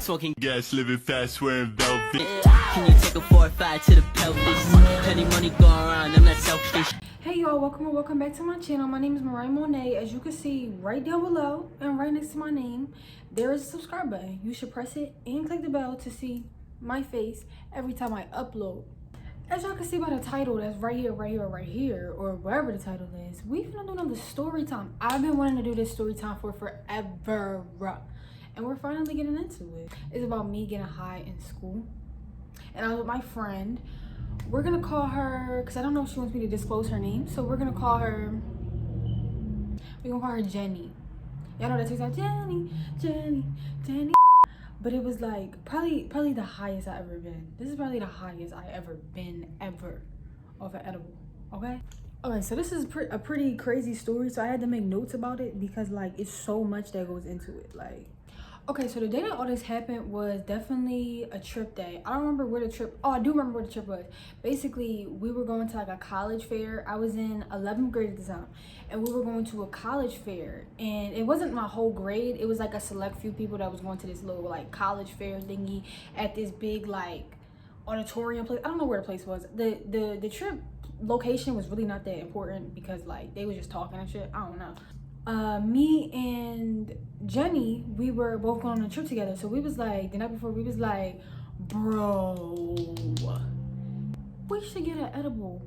Smoking gas, living fast, wearing velvet. Can you take a 4 or 5 to the pelvis? Plenty money going around, I'm not selfish. Hey y'all, welcome back to my channel. My name is Mariah Monet. As you can see right down below and right next to my name, there is a subscribe button. You should press it and click the bell to see my face every time I upload. As y'all can see by the title that's right here, or wherever the title is, we've been doing the story time. I've been wanting to do this story time for forever, and we're finally getting into it. It's about me getting high in school, and I was with my friend. We're gonna call her, because I don't know if she wants me to disclose her name, so we're gonna call her Jenny. Y'all know that she's like Jenny. But it was like probably the highest I ever been. This is probably the highest I ever been ever off an edible. Okay, so this is a pretty crazy story, so I had to make notes about it because like it's so much that goes into it. Like, okay, so the day that all this happened was definitely a trip day. I don't remember where the trip, oh, I do remember where the trip was. Basically, we were going to like a college fair. I was in 11th grade at the time, and we were going to a college fair. And it wasn't my whole grade. It was like a select few people that was going to this little like college fair thingy at this big like auditorium place. I don't know where the place was. The trip location was really not that important because like they was just talking and shit. I don't know. Me and Jenny, we were both going on a trip together. So we was like, the night before, we was like, bro, we should get an edible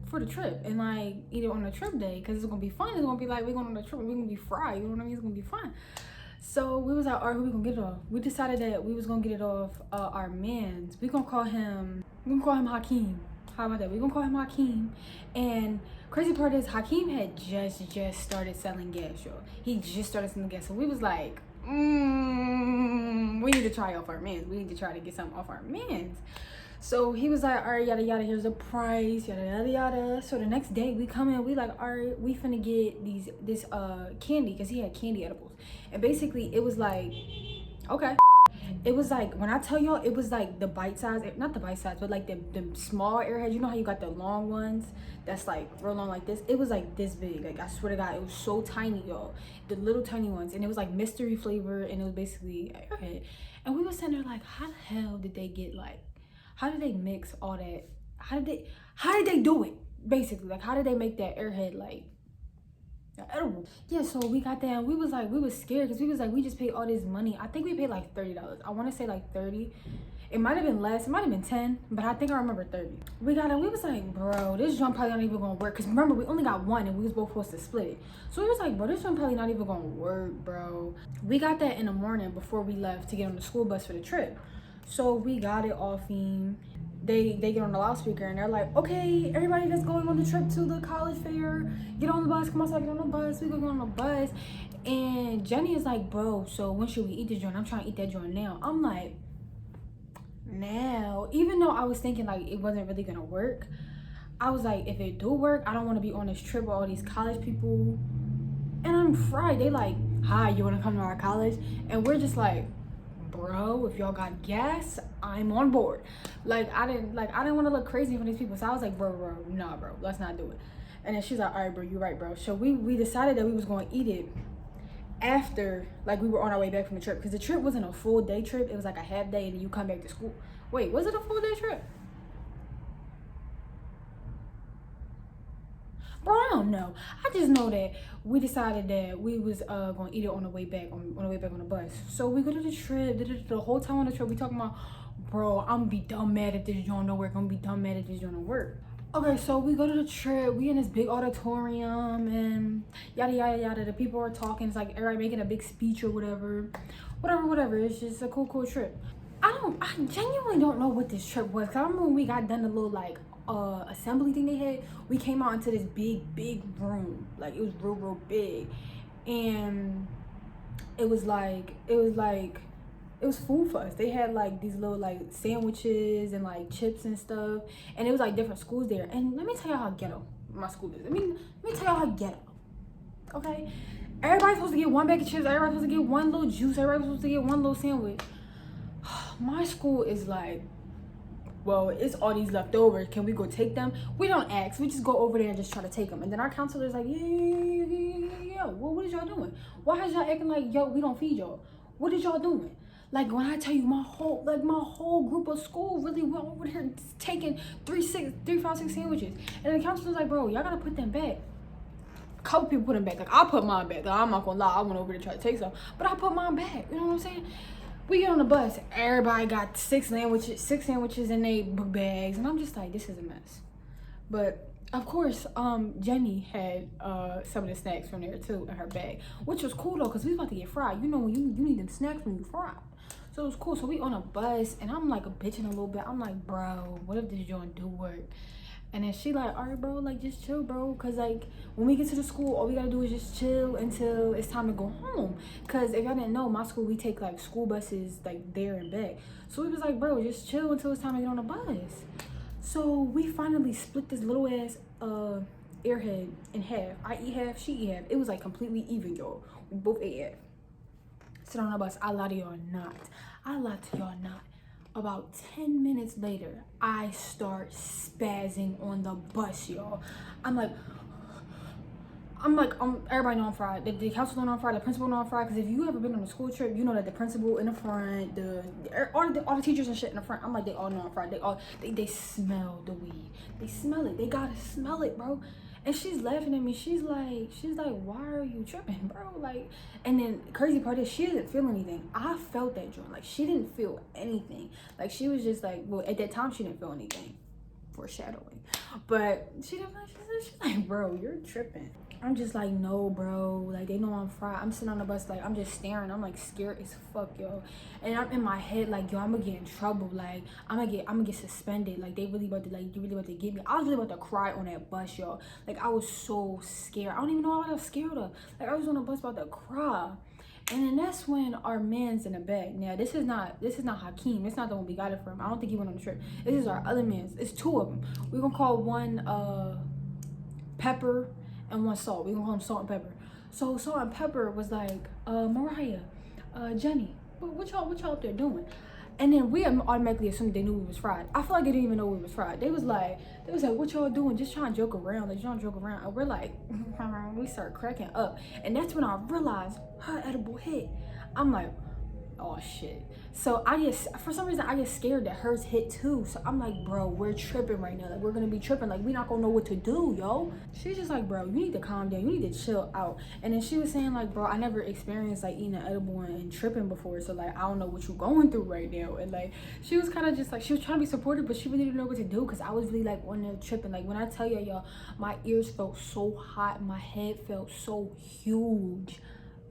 for the trip and like eat it on the trip day because it's gonna be fun. It's gonna be like we're going on the trip and we're gonna be fried, you know what I mean? It's gonna be fun. So we was like, all right, who we gonna get it off? We decided that we was gonna get it off our mans. We gonna call him Hakeem. How about that? We're gonna call him Hakeem. And crazy part is Hakeem had just started selling gas, y'all. He just started selling gas. So we was like, we need to try off our mans. We need to try to get something off our mans. So he was like, all right, yada yada, here's the price, yada yada yada. So the next day we come in, we like, all right, we finna get this candy, because he had candy edibles. And basically it was like, okay. It was like, when I tell y'all, it was like the bite size, not the bite size, but like the small airheads. You know how you got the long ones that's like real long like this? It was like this big. Like, I swear to God, it was so tiny, y'all. The little tiny ones. And it was like mystery flavor, and it was basically airhead. And we were sitting there like, how the hell did they get like, how did they mix all that? How did they do it? Basically, like, how did they make that airhead like edible? Yeah, so we got that, and we was scared because we was like, we just paid all this money. I think we paid like $30. I want to say like 30. It might have been less, it might have been 10, but I think I remember 30. We got it, we was like, bro, this joint probably not even gonna work, because remember, we only got one and we was both supposed to split it. So we was like, bro, this joint probably not even gonna work, bro. We got that in the morning before we left to get on the school bus for the trip. So we got it off him. They get on the loudspeaker and they're like, okay, everybody that's going on the trip to the college fair, get on the bus, come outside, get on the bus. We go on the bus. And Jenny is like, bro, so when should we eat this joint? I'm trying to eat that joint now. I'm like, now. Even though I was thinking like it wasn't really gonna work, I was like, if it do work, I don't want to be on this trip with all these college people. And I'm fried. They like, hi, you want to come to our college? And we're just like, bro, if y'all got gas, I'm on board. Like, I didn't want to look crazy for these people. So I was like, bro, nah, bro, let's not do it. And then she's like, all right, bro, you're right, bro. So we decided that we was going to eat it after, like, we were on our way back from the trip, because the trip wasn't a full day trip. It was like a half day and then you come back to school. Wait, was it a full day trip? Bro, I don't know. I just know that we decided that we was gonna eat it on the way back on the bus. So we go to the trip. The whole time on the trip, we talking about, bro, I'm gonna be dumb mad if this joint don't work. I'm gonna be dumb mad if this joint don't work. Okay, so we go to the trip. We in this big auditorium and yada yada yada. The people are talking. It's like everybody making a big speech or whatever. It's just a cool trip. I genuinely don't know what this trip was. Cause I remember when we got done the little like assembly thing they had, we came out into this big room. Like, it was real big, and it was food for us. They had like these little like sandwiches and like chips and stuff, and it was like different schools there. And let me tell y'all how ghetto my school is. Let me tell y'all how ghetto. Okay, everybody's supposed to get one bag of chips, everybody's supposed to get one little juice, everybody's supposed to get one little sandwich. My school is like, well, it's all these leftovers. Can we go take them? We don't ask. We just go over there and just try to take them. And then our counselor's like, yeah. Well, what is y'all doing? Why is y'all acting like, yo, we don't feed y'all? What did y'all doing? Like, when I tell you my whole group of school really went over there taking 3, 5, 6 sandwiches. And the counselor was like, bro, y'all gotta put them back. A couple people put them back. Like, I put mine back. Like, I'm not gonna lie, I went over to try to take some, but I put mine back. You know what I'm saying? We get on the bus. Everybody got 6 sandwiches in their book bags, and I'm just like, this is a mess. But of course, Jenny had some of the snacks from there too in her bag, which was cool though, cause we was about to get fried. You know, when you need them snacks when you fried. So it was cool. So we on a bus, and I'm like bitching a little bit. I'm like, bro, what if this joint do work? And then she like, all right, bro, like just chill, bro, cause like when we get to the school, all we gotta do is just chill until it's time to go home. Cause if y'all didn't know, my school, we take like school buses like there and back. So we was like, bro, just chill until it's time to get on the bus. So we finally split this little ass airhead in half. I eat half, she eat half. It was like completely even, y'all. We both ate half. Sit on the bus. I lie to y'all not. About 10 minutes later, I start spazzing on the bus, y'all. I'm like, everybody know I'm fried. The counselor know I'm fried. The principal know I'm fried. Because if you ever been on a school trip, you know that the principal in the front, all the teachers and shit in the front. I'm like, they all know I'm fried. They smell the weed. They smell it. They gotta smell it, bro. And she's laughing at me. She's like, why are you tripping, bro? Like, and then the crazy part is she didn't feel anything. I felt that joint. Like, she didn't feel anything. Like, she was just like, well, at that time she didn't feel anything. Foreshadowing. But she's like, bro, you're tripping. I'm just like, no, bro. Like, they know I'm fried. I'm sitting on the bus, like, I'm just staring. I'm like scared as fuck, yo. And I'm in my head, like, yo, I'm gonna get in trouble. Like, I'm gonna get suspended. Like, they really about to get me. I was really about to cry on that bus, yo. Like, I was so scared. I don't even know what I was scared of. Like, I was on the bus about to cry. And then that's when our man's in the back. Now, this is not Hakeem. It's not the one we got it from. I don't think he went on the trip. This is our other man's. It's 2 of them. We're gonna call one Pepper and one Salt. We're gonna call him Salt and Pepper. So Salt and Pepper was like, Mariah, Jenny, what y'all up there doing? And then we automatically assumed they knew we was fried. I feel like they didn't even know we was fried. They was like, what y'all doing? Just trying to joke around. Like, y'all joke around. And we're like, we start cracking up. And that's when I realized her edible hit. I'm like, oh shit. So for some reason I get scared that hers hit too. So I'm like, bro, we're tripping right now. Like, we're gonna be tripping. Like, we not gonna know what to do, yo. She's just like, bro, you need to calm down. You need to chill out. And then she was saying like, bro, I never experienced like eating an edible and tripping before. So like, I don't know what you're going through right now. And like, she was kind of just like, she was trying to be supportive, but she really didn't know what to do. Cause I was really like on there tripping. Like, when I tell y'all, my ears felt so hot. My head felt so huge.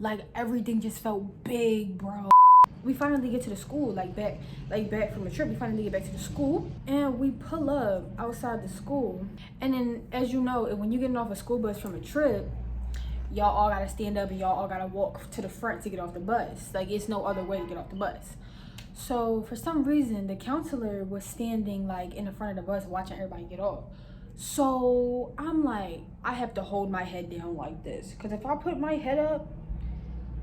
Like, everything just felt big, bro. We finally get to the school, like back from the trip. We finally get back to the school, and we pull up outside the school. And then, as you know, when you're getting off a school bus from a trip, y'all all gotta stand up and y'all all gotta walk to the front to get off the bus. Like, it's no other way to get off the bus. So for some reason, the counselor was standing like in the front of the bus watching everybody get off. So I'm like, I have to hold my head down like this, because if I put my head up,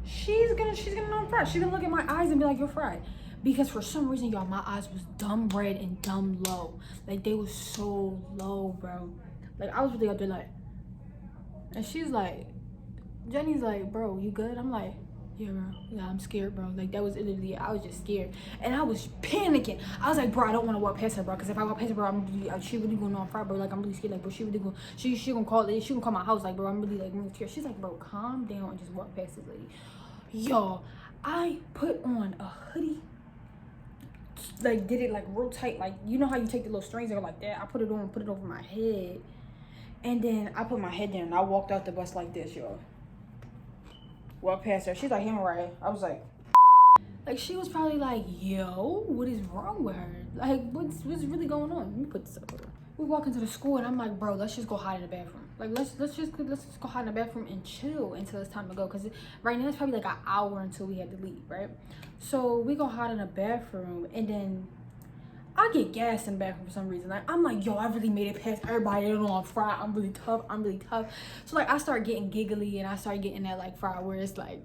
she's gonna know I'm fried. She's gonna look at my eyes and be like, you're fried. Because for some reason, y'all, my eyes was dumb red and dumb low. Like, they was so low, bro. Like, I was really up there like, and she's like, Jenny's like, bro, you good? I'm like, yeah, bro. Yeah, I'm scared, bro. Like, that was literally, I was just scared. And I was panicking. I was like, bro, I don't want to walk past her, bro. Because if I walk past her, bro, she really gonna know I'm fried, bro. Like, I'm really scared. Like, bro, she gonna call my house. Like, bro, I'm really scared. She's like, bro, calm down and just walk past this lady. Yo, I put on a hoodie, like, did it like real tight, like, you know how you take the little strings that are like that. I put it on, put it over my head, and then I put my head down and I walked out the bus like this, yo. Walked past her. She's like, hey, Mariah. I was like, she was probably like, yo, what is wrong with her? Like, what's really going on? Let me put this up. We walk into the school and I'm like, bro, let's just go hide in the bathroom. Like, let's just go hide in the bathroom and chill until it's time to go. Cause right now it's probably like an hour until we have to leave, right? So we go hide in the bathroom, and then I get gassed in the bathroom for some reason. Like, I'm like, yo, I really made it past everybody. They don't know I'm fried. I'm really tough. So like, I start getting giggly and I start getting that like fried where it's like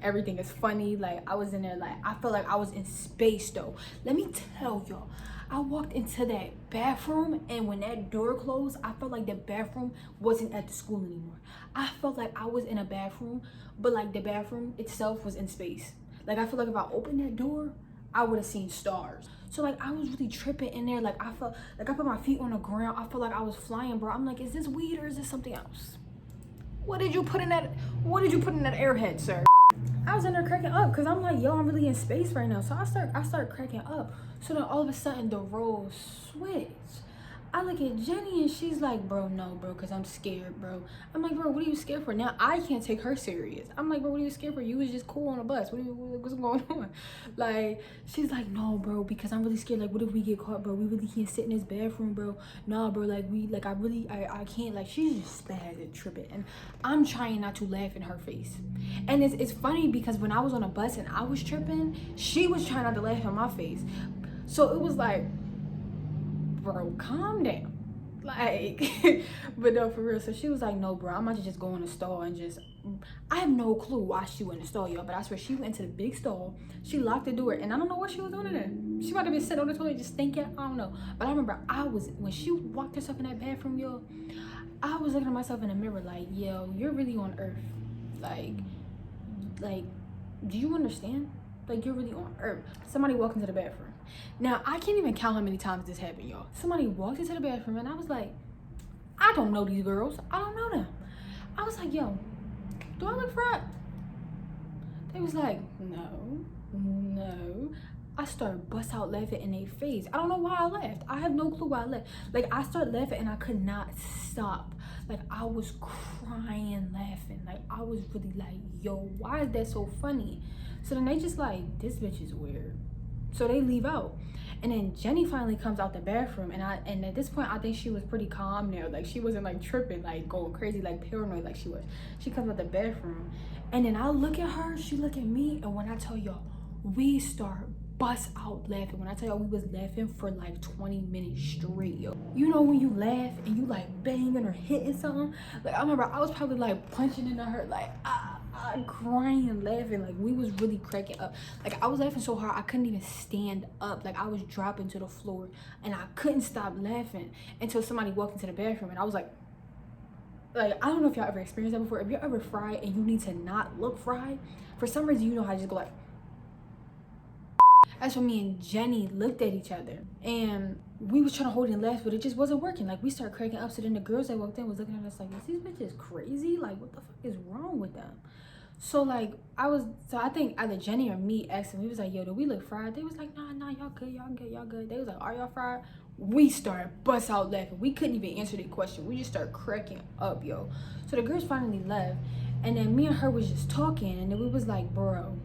everything is funny. Like, I was in there, like, I felt like I was in space though. Let me tell y'all, I walked into that bathroom, and when that door closed, I felt like the bathroom wasn't at the school anymore. I felt like I was in a bathroom, but like the bathroom itself was in space. Like, I feel like if I opened that door, I would have seen stars. So like, I was really tripping in there. Like, I felt like I put my feet on the ground. I felt like I was flying, bro. I'm like, is this weed or is this something else? What did you put in that airhead, sir? I was in there cracking up because I'm like, yo, I'm really in space right now. So I start cracking up. So then all of a sudden the roles switch. I look at Jenny and she's like, bro, no, bro, because I'm scared, bro. I'm like, bro, what are you scared for? Now I can't take her serious. I'm like, bro, what are you scared for? You was just cool on a bus. What's going on? Like, she's like, no, bro, because I'm really scared. Like, what if we get caught, bro? We really can't sit in this bathroom, bro. Nah, bro, like, I can't. Like, she's just spazzing, tripping. And I'm trying not to laugh in her face. And it's funny because when I was on a bus and I was tripping, she was trying not to laugh in my face. So it was like, bro, calm down. Like, but no, for real. So she was like, no, bro, I'm about to just go in the stall and just, I have no clue why she went in the stall, y'all, but I swear she went into the big stall. She locked the door, and I don't know what she was doing in there. She might have been sitting on the toilet just thinking, I don't know. But I remember when she walked herself in that bathroom, y'all, I was looking at myself in the mirror like, yo, you're really on Earth. Like, do you understand? Like, you're really on Earth. Somebody walked into the bathroom. Now, I can't even count how many times this happened, y'all. Somebody walked into the bathroom and I was like, I don't know these girls. I don't know them. I was like, yo, do I look fried? They was like, no. I started bust out laughing in their face. I don't know why I laughed. I have no clue why I laughed. Like, I started laughing and I could not stop. Like, I was crying laughing. Like, I was really like, yo, why is that so funny? So then they just like, this bitch is weird. So they leave out. And then Jenny finally comes out the bathroom, and at this point I think she was pretty calm now. Like, she wasn't like tripping, like going crazy, like paranoid like she was. She comes out the bathroom, and then I look at her, she look at me, and when I tell y'all, we start bust out laughing. When I tell y'all, we was laughing for like 20 minutes straight, yo. You know when you laugh and you like banging or hitting something? Like, I remember I was probably like punching into her, like crying and laughing. Like, we was really cracking up. Like, I was laughing so hard I couldn't even stand up. Like, I was dropping to the floor and I couldn't stop laughing until somebody walked into the bathroom, and I was like, I don't know if y'all ever experienced that before. If you're ever fried and you need to not look fried, for some reason you know how to just go like. That's when me and Jenny looked at each other and we was trying to hold it and laugh, but it just wasn't working. Like, we started cracking up. So then the girls that walked in was looking at us like, is these bitches crazy? Like, what the fuck is wrong with them? So like, I think either Jenny or me asked them, we was like, yo, do we look fried? They was like, nah, y'all good. They was like, are y'all fried? We started bust out laughing. We couldn't even answer their question. We just started cracking up, yo. So the girls finally left, and then me and her was just talking, and then we was like, bro,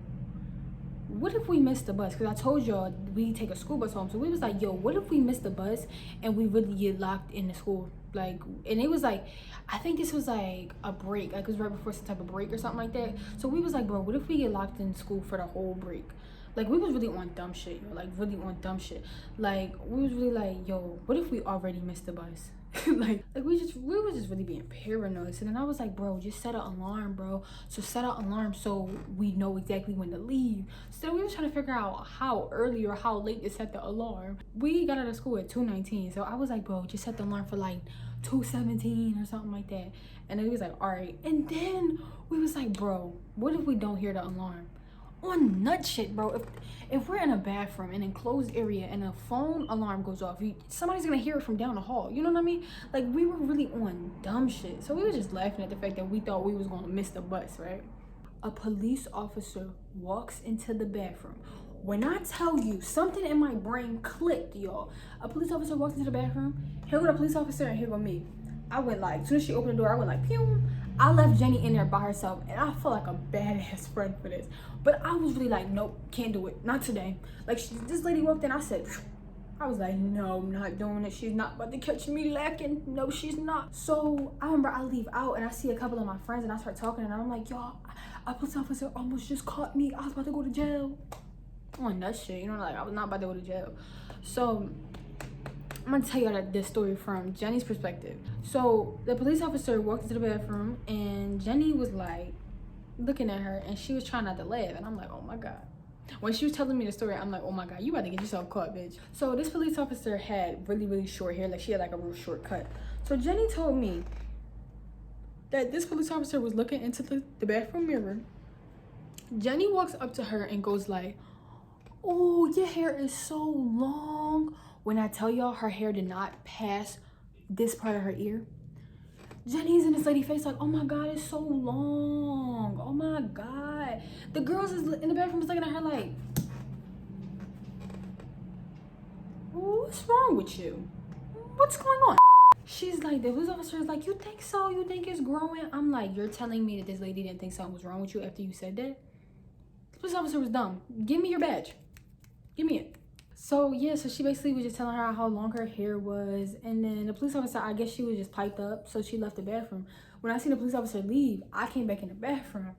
what if we missed the bus? Because I told y'all we take a school bus home. So we was like, yo, what if we missed the bus and we really get locked in the school? Like, and it was like, I think this was like a break. Like, it was right before some type of break or something like that. So we was like, bro, what if we get locked in school for the whole break? Like, we was really on dumb shit, yo. Like, really on dumb shit. Like, we was really like, yo, what if we already missed the bus? like we were just really being paranoid. So then I was like, bro, just set an alarm, bro. So set an alarm so we know exactly when to leave. So we were trying to figure out how early or how late to set the alarm. We got out of school at 2:19. So I was like, bro, just set the alarm for like 2:17 or something like that. And then he was like, all right. And then we was like, bro, what if we don't hear the alarm? On nut shit, bro. If we're in a bathroom, an enclosed area, and a phone alarm goes off, somebody's gonna hear it from down the hall. You know what I mean? Like, we were really on dumb shit. So we were just laughing at the fact that we thought we was gonna miss the bus, right? A police officer walks into the bathroom. When I tell you, something in my brain clicked, y'all. A police officer walks into the bathroom. Here go the police officer, and here go me. I went like, as soon as she opened the door, I went like, pew. I left Jenny in there by herself, and I feel like a badass friend for this. But I was really like, nope, can't do it. Not today. Like, this lady walked in, I said, I was like, no, I'm not doing it. She's not about to catch me lacking. No, she's not. So I remember I leave out, and I see a couple of my friends, and I start talking, and I'm like, y'all, a police officer almost just caught me. I was about to go to jail. On that shit, you know, like, I was not about to go to jail. So I'm gonna tell y'all this story from Jenny's perspective. So the police officer walked into the bathroom, and Jenny was like looking at her, and she was trying not to laugh, and I'm like, oh my god. When she was telling me the story, I'm like, oh my god, you about to get yourself caught, bitch. So this police officer had really short hair. Like, she had like a real short cut. So Jenny told me that this police officer was looking into the bathroom mirror, Jenny walks up to her and goes like, oh, your hair is so long. When I tell y'all her hair did not pass this part of her ear. Jenny's in this lady's face like, oh my God, it's so long. Oh my God. The girls is in the bathroom is looking at her like, what's wrong with you? What's going on? She's like, the police officer is like, you think so? You think it's growing? I'm like, you're telling me that this lady didn't think something was wrong with you after you said that? The police officer was dumb. Give me your badge. Give me it. So yeah, so she basically was just telling her how long her hair was, and then the police officer, I guess she was just piped up, so she left the bathroom. When I seen the police officer leave, I came back in the bathroom,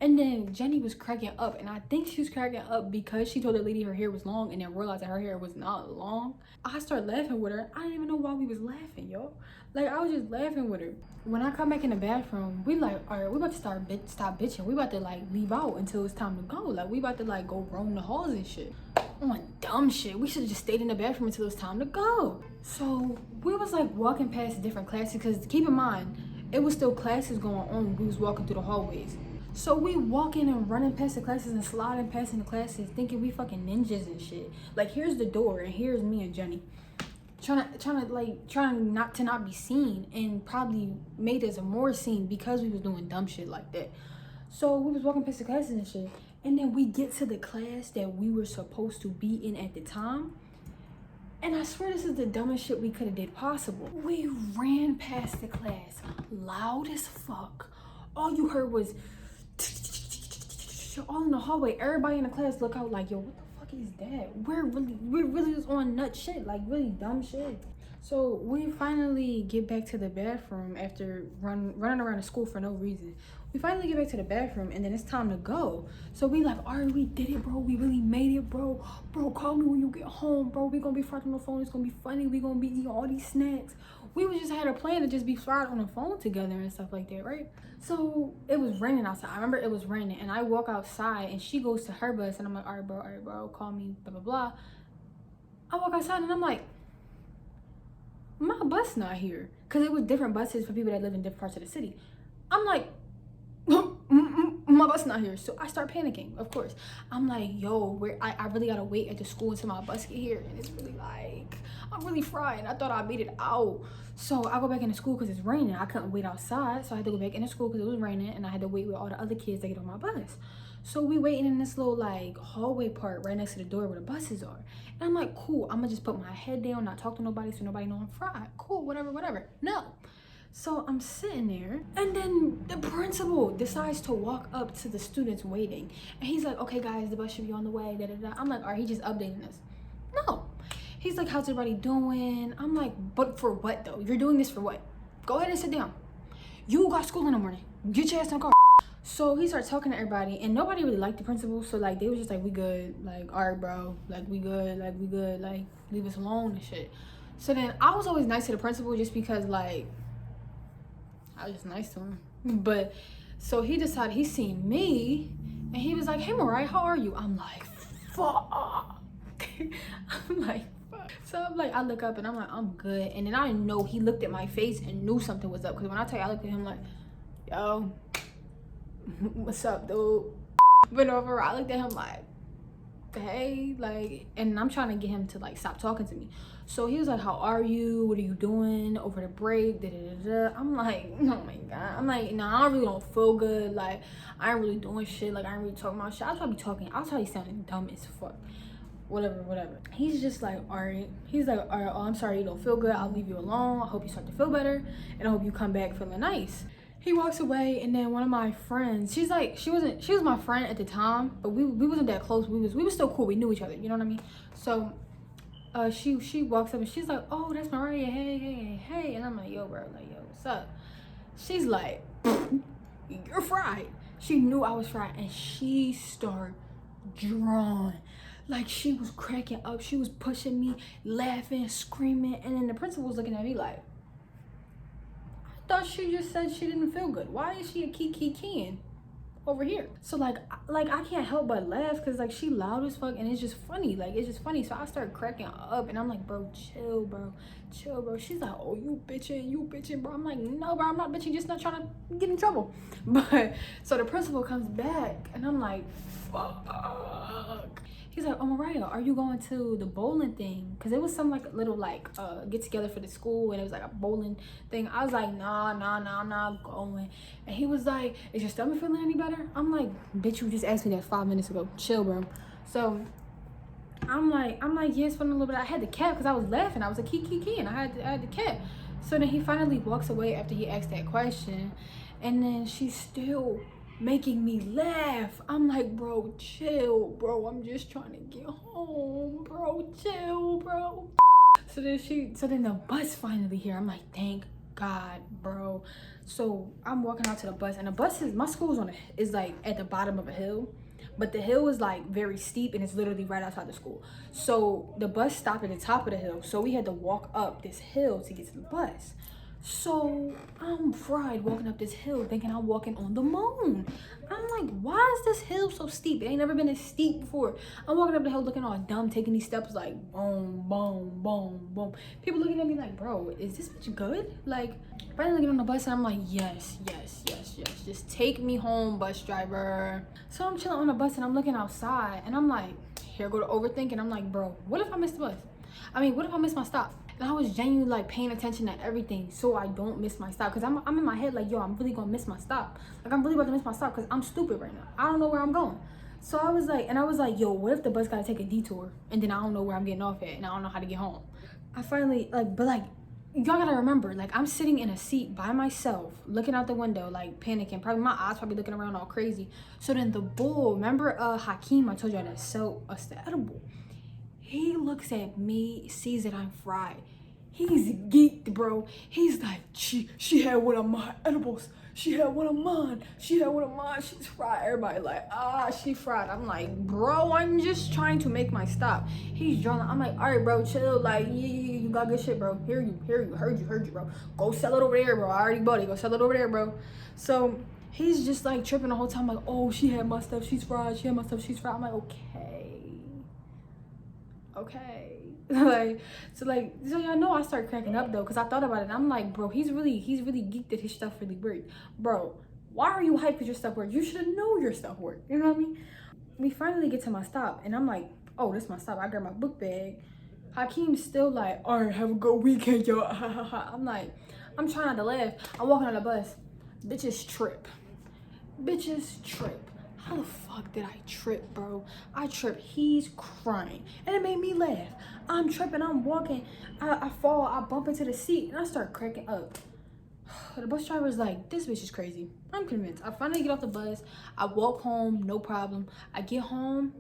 and then Jenny was cracking up, and I think she was cracking up because she told the lady her hair was long and then realized that her hair was not long. I started laughing with her. I didn't even know why we was laughing, yo. Like, I was just laughing with her. When I come back in the bathroom, we like, all right, we about to stop bitching. We about to like leave out until it's time to go. Like, we about to like go roam the halls and shit. On dumb shit. We should have just stayed in the bathroom until it's time to go. So we was like walking past different classes, because keep in mind, it was still classes going on. We was walking through the hallways. So we walking and running past the classes and sliding past in the classes, thinking we fucking ninjas and shit. Like, here's the door and here's me and Jenny. Trying not to be seen, and probably made us more seen because we was doing dumb shit like that. So we was walking past the classes and shit, and then we get to the class that we were supposed to be in at the time, and I swear this is the dumbest shit we could have did possible. We ran past the class loud as fuck. All you heard was all in the hallway. Everybody in the class look out like, yo, what the fuck is that? We're really just on nut shit, like really dumb shit. So we finally get back to the bathroom after running around the school for no reason. We finally get back to the bathroom, and then it's time to go. So we like, all right, we did it, bro. We really made it, bro. Bro, call me when you get home, bro. We gonna be fried on the phone. It's gonna be funny. We gonna be eating all these snacks. We just had a plan to just be fried on the phone together and stuff like that, right? So it was raining outside. I remember it was raining, and I walk outside, and she goes to her bus, and I'm like, all right, bro, call me, blah, blah, blah. I walk outside, and I'm like, my bus not here, because it was different buses for people that live in different parts of the city. I'm like, my bus not here. So I start panicking, of course. I'm like, yo, I really gotta wait at the school until my bus get here, and it's really like, I'm really fried. I thought I made it out. So I go back into school because it's raining. I couldn't wait outside, so I had to go back into school because it was raining, and I had to wait with all the other kids to get on my bus. So we waiting in this little like hallway part right next to the door where the buses are. And I'm like, cool, I'm gonna just put my head down, not talk to nobody so nobody know I'm fried. Cool, whatever. No. So I'm sitting there, and then the principal decides to walk up to the students waiting. And he's like, okay guys, the bus should be on the way, da da da. I'm like, all right, he just updating us. No. He's like, how's everybody doing? I'm like, but for what though? You're doing this for what? Go ahead and sit down. You got school in the morning. Get your ass in the car. So he starts talking to everybody, and nobody really liked the principal. So like, they was just like, we good. Like, all right, bro. Like, we good. Like, leave us alone and shit. So then I was always nice to the principal just because like, I was just nice to him. But so he decided, he seen me, and he was like, hey Mariah, how are you? I'm like, fuck. I'm like, fuck. So I'm like, I look up and I'm like, I'm good. And then I know he looked at my face and knew something was up, because when I tell you, I looked at him like, yo, what's up, dude? But over, I looked at him like, hey, like, and I'm trying to get him to like stop talking to me. So he was like, how are you? What are you doing over the break? Da, da, da, da. I'm like, oh my God. I'm like, nah, I really don't feel good. Like, I ain't really doing shit. Like, I ain't really talking about shit. I'll probably talking. I'll probably sounding dumb as fuck. Whatever. He's just like, all right. He's like, all right, oh, I'm sorry you don't feel good. I'll leave you alone. I hope you start to feel better. And I hope you come back feeling nice. He walks away, and then one of my friends, she was my friend at the time, but we wasn't that close. We was still cool. We knew each other, you know what I mean? So she walks up and she's like, oh, that's Mariah, hey. And I'm like, yo, bro, like, yo, what's up? She's like, you're fried. She knew I was fried, and she started drawing. Like, she was cracking up. She was pushing me, laughing, screaming, and then the principal was looking at me like, thought she just said she didn't feel good. Why is she a keying? over here. So like I can't help but laugh because like she loud as fuck and it's just funny. Like it's just funny. So I start cracking up and I'm like, bro, chill, bro. Chill, bro. She's like, oh, you bitching, bro. I'm like, no, bro, I'm not bitching, just not trying to get in trouble. But so the principal comes back and I'm like, fuck. He's like, oh, Mariah, are you going to the bowling thing? Because it was some like little like get together for the school and it was like a bowling thing. I was like, nah, I'm not going. And he was like, is your stomach feeling any better? I'm like, bitch, you just asked me that 5 minutes ago. Chill, bro. So I'm like, yeah, it's feeling a little bit. I had the cap because I was laughing. I was like, key, and I had the cap. So then he finally walks away after he asked that question. And then she's still making me laugh. I'm like, bro, chill, bro. I'm just trying to get home, bro. Chill, bro. So then the bus finally here. I'm like, thank God, bro. So I'm walking out to the bus, and the bus is, my school's is like at the bottom of a hill, but the hill is like very steep and it's literally right outside the school. So the bus stopped at the top of the hill, so we had to walk up this hill to get to the bus. So I'm fried walking up this hill thinking I'm walking on the moon. I'm like, why is this hill so steep? It ain't never been as steep before. I'm walking up the hill looking all dumb, taking these steps like boom, boom, boom, boom. People looking at me like, bro, is this bitch good? Like, finally get on the bus and I'm like, yes. Just take me home, bus driver. So I'm chilling on the bus and I'm looking outside and I'm like, here go to overthinking. I'm like, bro, what if I miss the bus? I mean, what if I miss my stop? And I was genuinely like paying attention to everything so I don't miss my stop. Cause I'm in my head like, yo, I'm really gonna miss my stop. Like I'm really about to miss my stop because I'm stupid right now. I don't know where I'm going. So I was like, yo, what if the bus gotta take a detour and then I don't know where I'm getting off at and I don't know how to get home? I finally y'all gotta remember, like I'm sitting in a seat by myself, looking out the window, like panicking. Probably my eyes probably looking around all crazy. So then the bull, remember Hakeem, I told y'all that sell us the edible. He looks at me, sees that I'm fried. He's geeked, bro. He's like, she had one of my edibles. She had one of mine. She's fried. Everybody like, she fried. I'm like, bro, I'm just trying to make my stop. He's drunk. I'm like, all right, bro, chill. Like, yeah, you got good shit, bro. Heard you, bro. Go sell it over there, bro. I already bought it. Go sell it over there, bro. So he's just like tripping the whole time. Like, oh, she had my stuff. She's fried. She had my stuff. She's fried. I'm like, okay. So y'all know I start cracking up though, because I thought about it and I'm like, bro, he's really geeked that his stuff really worked. Bro, why are you hyped because your stuff worked? You should have known your stuff worked. You know what I mean? We finally get to my stop and I'm like, oh, this is my stop. I grab my book bag. Hakeem's still like, all right, have a good weekend, yo. I'm like, I'm trying not to laugh. I'm walking on the bus. Bitches trip. How the fuck did I trip, bro? I tripped. He's crying. And it made me laugh. I'm tripping. I'm walking. I fall. I bump into the seat. And I start cracking up. The bus driver's like, this bitch is crazy. I'm convinced. I finally get off the bus. I walk home. No problem. I get home.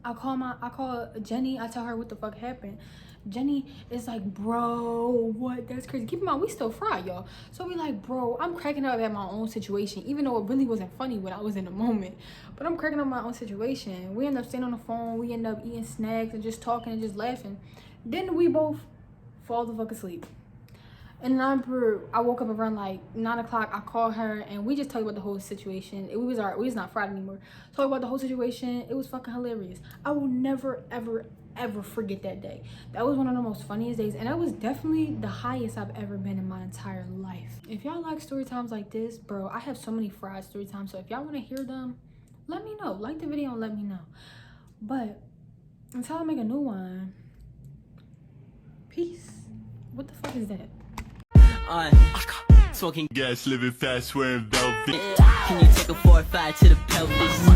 I call Jenny. I tell her what the fuck happened. Jenny is like, bro, what? That's crazy. Keep in mind, we still fried, y'all. So we like, bro, I'm cracking up at my own situation, even though it really wasn't funny when I was in the moment. But I'm cracking up my own situation. We end up staying on the phone. We end up eating snacks and just talking and just laughing. Then we both fall the fuck asleep. And I woke up around like 9 o'clock. I called her and we just talked about the whole situation. We was not fried anymore. Talked about the whole situation. It was fucking hilarious. I will never, ever forget that day. That was one of the most funniest days, and that was definitely the highest I've ever been in my entire life. If y'all like story times like this, bro, I have so many fried story times, so if y'all want to hear them, let me know. Like the video and let me know. But until I make a new one, peace. What the fuck is that? Smoking gas, living fast, wearing velvet. Can you take a 4 or 5 to the pelvis?